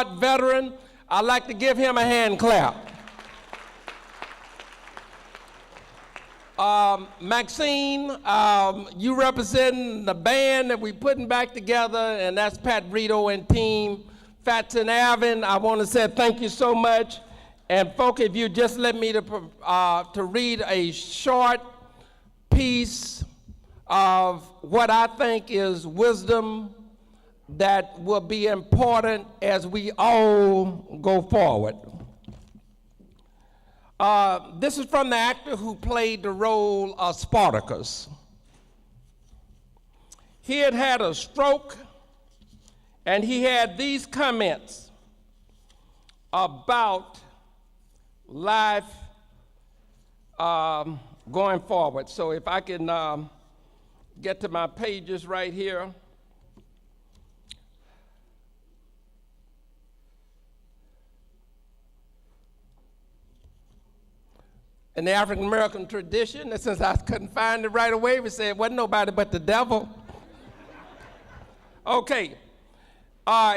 veteran. I'd like to give him a hand clap. Maxine, you represent the band that we're putting back together, and that's Pat Brito and team. Fats and Alvin, I want to say thank you so much. And folks, if you just let me to read a short piece of what I think is wisdom that will be important as we all go forward. This is from the actor who played the role of Spartacus. He had had a stroke, and he had these comments about life going forward. So if I can get to my pages right here. In the African American tradition, and since I couldn't find it right away, we said it wasn't nobody but the devil. Okay,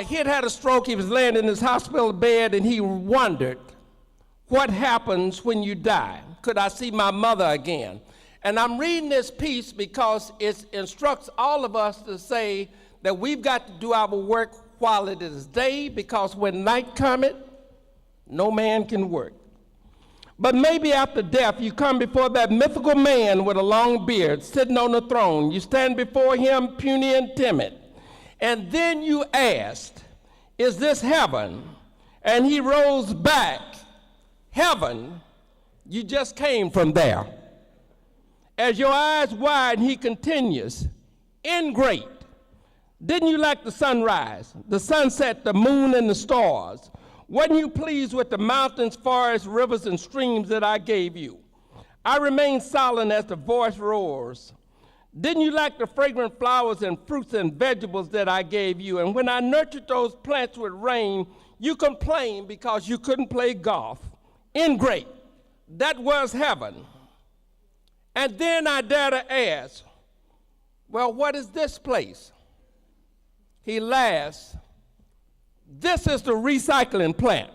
he had a stroke. He was laying in his hospital bed, and he wondered, what happens when you die? Could I see my mother again? And I'm reading this piece because it instructs all of us to say that we've got to do our work while it is day, because when night cometh, no man can work. But maybe after death, you come before that mythical man with a long beard sitting on the throne. You stand before him puny and timid. And then you asked, is this heaven? And he rose back, heaven, you just came from there. As your eyes widen, he continues, ingrate. Didn't you like the sunrise, the sunset, the moon, and the stars? Wasn't you pleased with the mountains, forests, rivers, and streams that I gave you? I remain silent as the voice roars. Didn't you like the fragrant flowers and fruits and vegetables that I gave you? And when I nurtured those plants with rain, you complained because you couldn't play golf. Ingrate, that was heaven. And then I dare to ask, well, what is this place? He laughs. This is the recycling plant.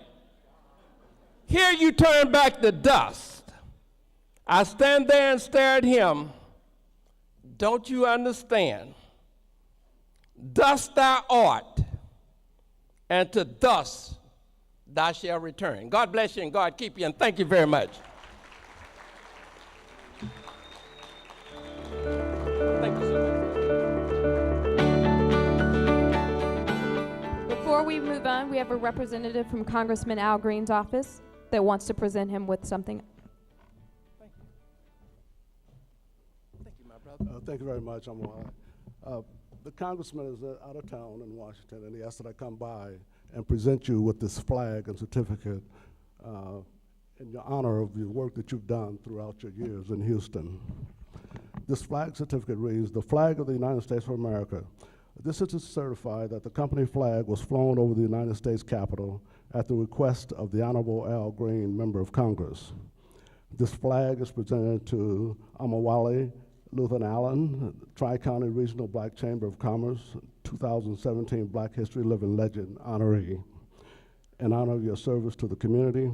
Here you turn back the dust. I stand there and stare at him. Don't you understand? Dust thou art, and to dust thou shalt return. God bless you and God keep you, and thank you very much. Thank you so much. Before we move on, we have a representative from Congressman Al Green's office that wants to present him with something. Thank you. Thank you, my brother. Thank you very much. I'm the congressman is out of town in Washington, and he asked that I come by and present you with this flag and certificate in your honor of the work that you've done throughout your years in Houston. This flag certificate reads, the flag of the United States of America. This is to certify that the company flag was flown over the United States Capitol at the request of the Honorable Al Green, Member of Congress. This flag is presented to Amawale Luther Allen, Tri-County Regional Black Chamber of Commerce, 2017 Black History Living Legend honoree. In honor of your service to the community,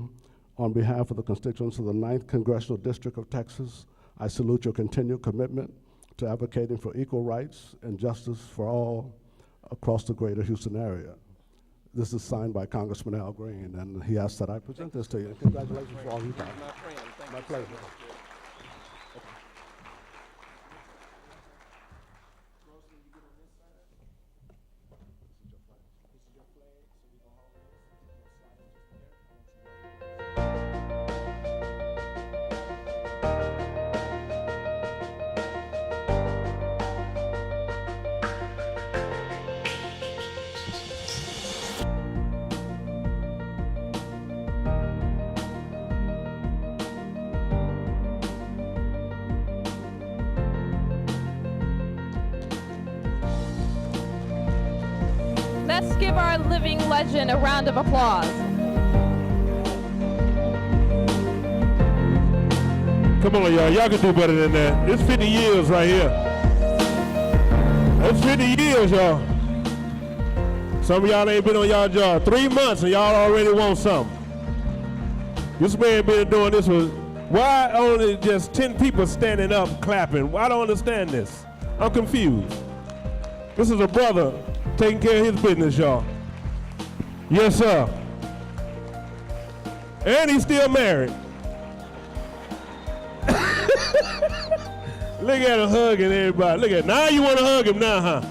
on behalf of the constituents of the 9th Congressional District of Texas, I salute your continued commitment to advocating for equal rights and justice for all across the greater Houston area. This is signed by Congressman Al Green, and he asked that I present this to you. Congratulations for all you've done. My friend, thank My you. pleasure. Let's give our living legend a round of applause. Come on, y'all. Y'all can do better than that. It's 50 years right here. That's 50 years, y'all. Some of y'all ain't been on y'all job 3 months and y'all already want something. This man been doing this with, why only just 10 people standing up clapping? I don't understand this. I'm confused. This is a brother taking care of his business, y'all. Yes, sir. And he's still married. Look at him hugging everybody. Look at him. Now you want to hug him now, huh?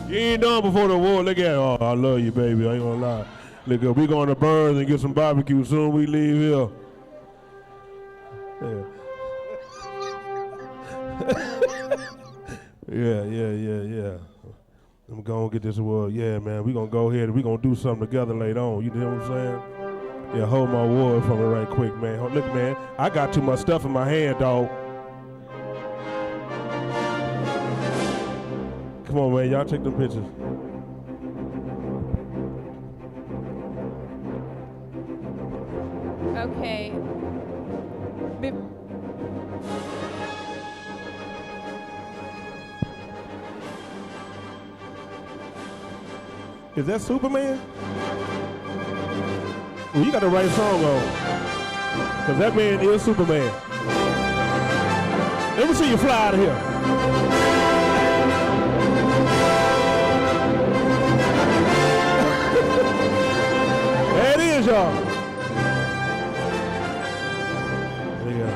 You ain't done before the war. Look at him. Oh, I love you, baby. I ain't gonna lie. Look, we going to Burns and get some barbecue soon we leave here. Yeah. I'm gonna get this award. Yeah, man, we gonna go ahead and we gonna do something together later on. You know what I'm saying? Yeah, hold my award for me right quick, man. Look, man, I got too much stuff in my hand, dog. Come on, man, y'all take them pictures. Okay. Is that Superman? Well, you got the right song on. Because that man is Superman. Let me see you fly out of here. There it is, y'all. There you go.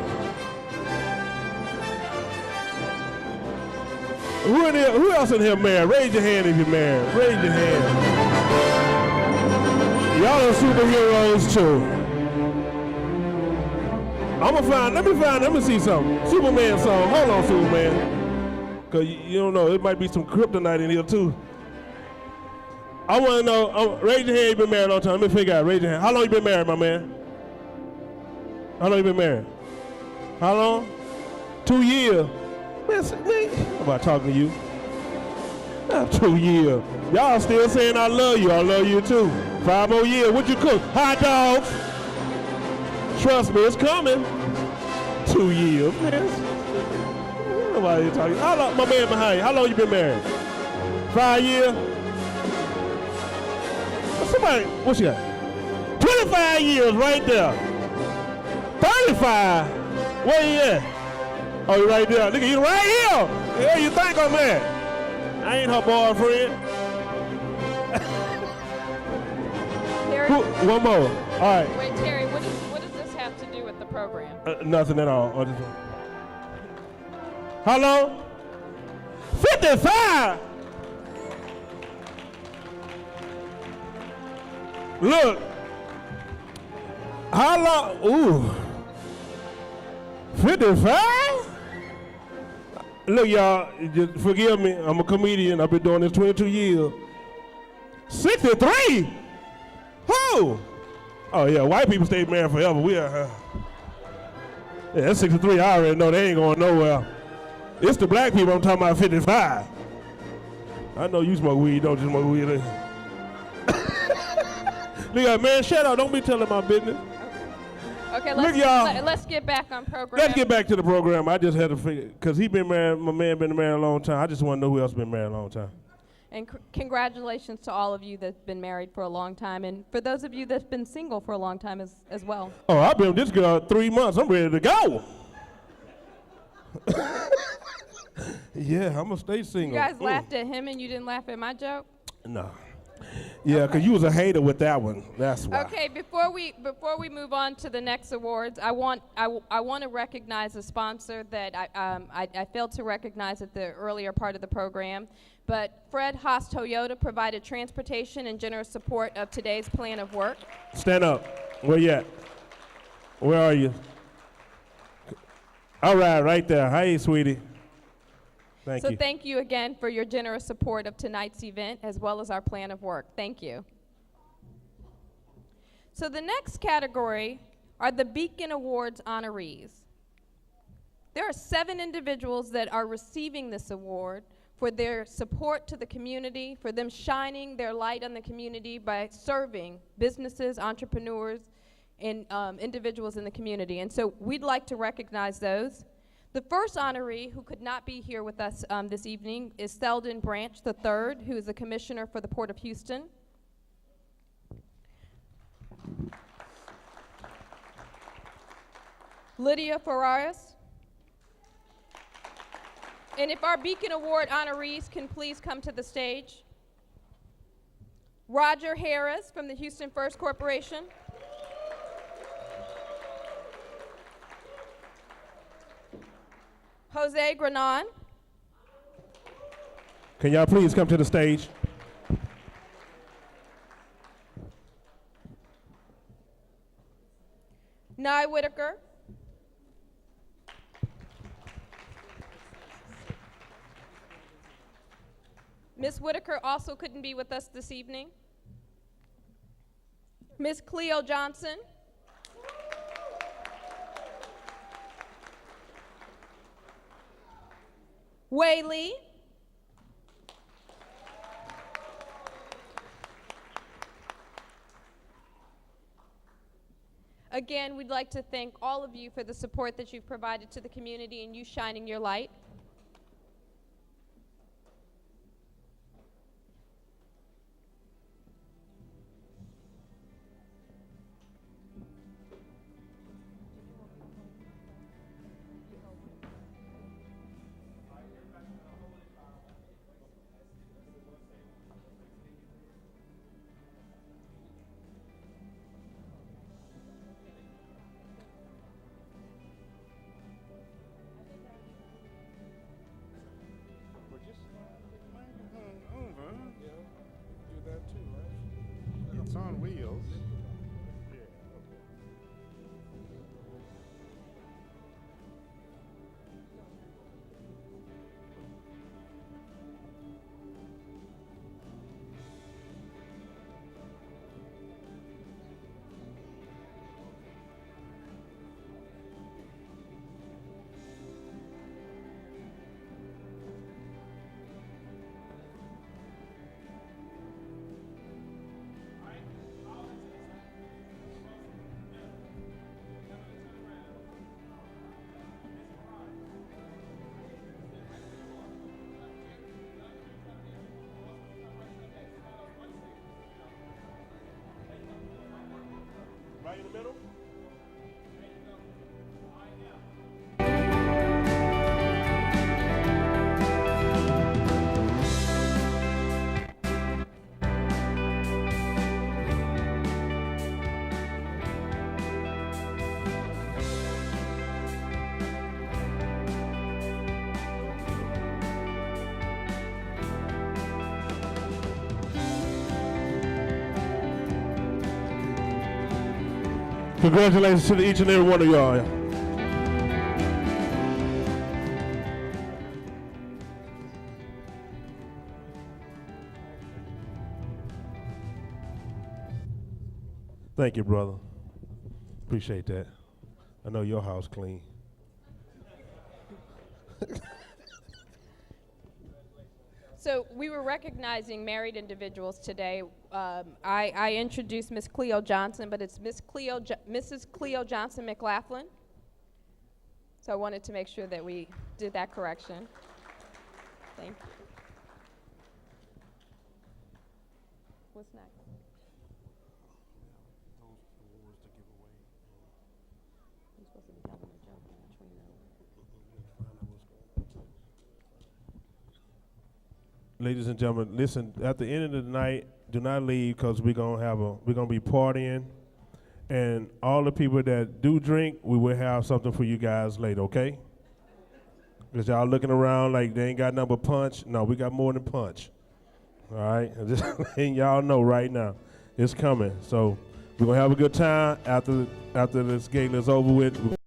Who else in here married? Raise your hand if you're married. Raise your hand. Y'all are superheroes too. Let me see something. Superman song. Hold on, Superman. Cause you don't know, it might be some kryptonite in here too. I wanna know, raise your hand, you been married a long time. Let me figure out, raise your hand. How long you been married, my man? How long you been married? How long? 2 years. Man, I'm about talking to you. 2 years. Y'all still saying I love you. I love you too. 5 more years. What you cook? Hot dogs. Trust me, it's coming. 2 years, man. Nobody talking. How long, my man behind you? How long you been married? 5 years. Somebody, what you got? 25 years right there. 35. Where you at? Oh, you right there. Look at you right here. Yeah, you think I'm at? I ain't her boyfriend. Terry, One more. All right. wait, Terry, what does this have to do with the program? Nothing at all. How long? 55. Look. How long? Ooh. 55? Look, y'all, just forgive me. I'm a comedian. I've been doing this 22 years. 63? Who? Oh, yeah, white people stay married forever. We are. Yeah, that's 63. I already know they ain't going nowhere. It's the black people I'm talking about 55. I know you smoke weed, don't you smoke weed? Look at man, shut up. Don't be telling my business. Okay, Look, y'all. let's get back on program. Let's get back to the program. I just had to figure, because he been married, my man been married a long time. I just want to know who else been married a long time. And congratulations to all of you that's been married for a long time, and for those of you that's been single for a long time as well. Oh, I've been with this girl 3 months. I'm ready to go. Yeah, I'm going to stay single. You guys laughed at him and you didn't laugh at my joke? No. Yeah, because you was a hater with that one. That's why. Okay, before we move on to the next awards, I want to recognize a sponsor that I failed to recognize at the earlier part of the program. But Fred Haas Toyota provided transportation and generous support of today's plan of work. Stand up. Where you at? Where are you? All right there. Hey, sweetie. Thank you. So thank you again for your generous support of tonight's event as well as our plan of work. Thank you. So the next category are the Beacon Awards honorees. There are 7 individuals that are receiving this award for their support to the community, for them shining their light on the community by serving businesses, entrepreneurs, and individuals in the community. And so we'd like to recognize those. The first honoree who could not be here with us this evening is Selden Branch III, who is the Commissioner for the Port of Houston. Lydia Ferraris. And if our Beacon Award honorees can please come to the stage. Roger Harris from the Houston First Corporation. Jose Granon. Can y'all please come to the stage? Nye Whitaker. Ms. Whitaker also couldn't be with us this evening. Ms. Cleo Johnson. Wei Lee. Again, we'd like to thank all of you for the support that you've provided to the community and you shining your light. It's on wheels. Right in the middle. Congratulations to each and every one of y'all. Thank you, brother. Appreciate that. I know your house clean. So we were recognizing married individuals today. I introduced Miss Cleo Johnson, but it's Mrs. Cleo Johnson McLaughlin. So I wanted to make sure that we did that correction. Thank you. What's next? You're supposed to be telling me to jump in between them. Ladies and gentlemen, listen, at the end of the night, do not leave because we're gonna be partying. And all the people that do drink, we will have something for you guys later, okay? Because y'all looking around like they ain't got nothing but punch. No, we got more than punch. All right? I'm just letting y'all know right now. It's coming. So we're gonna have a good time after this gala is over with.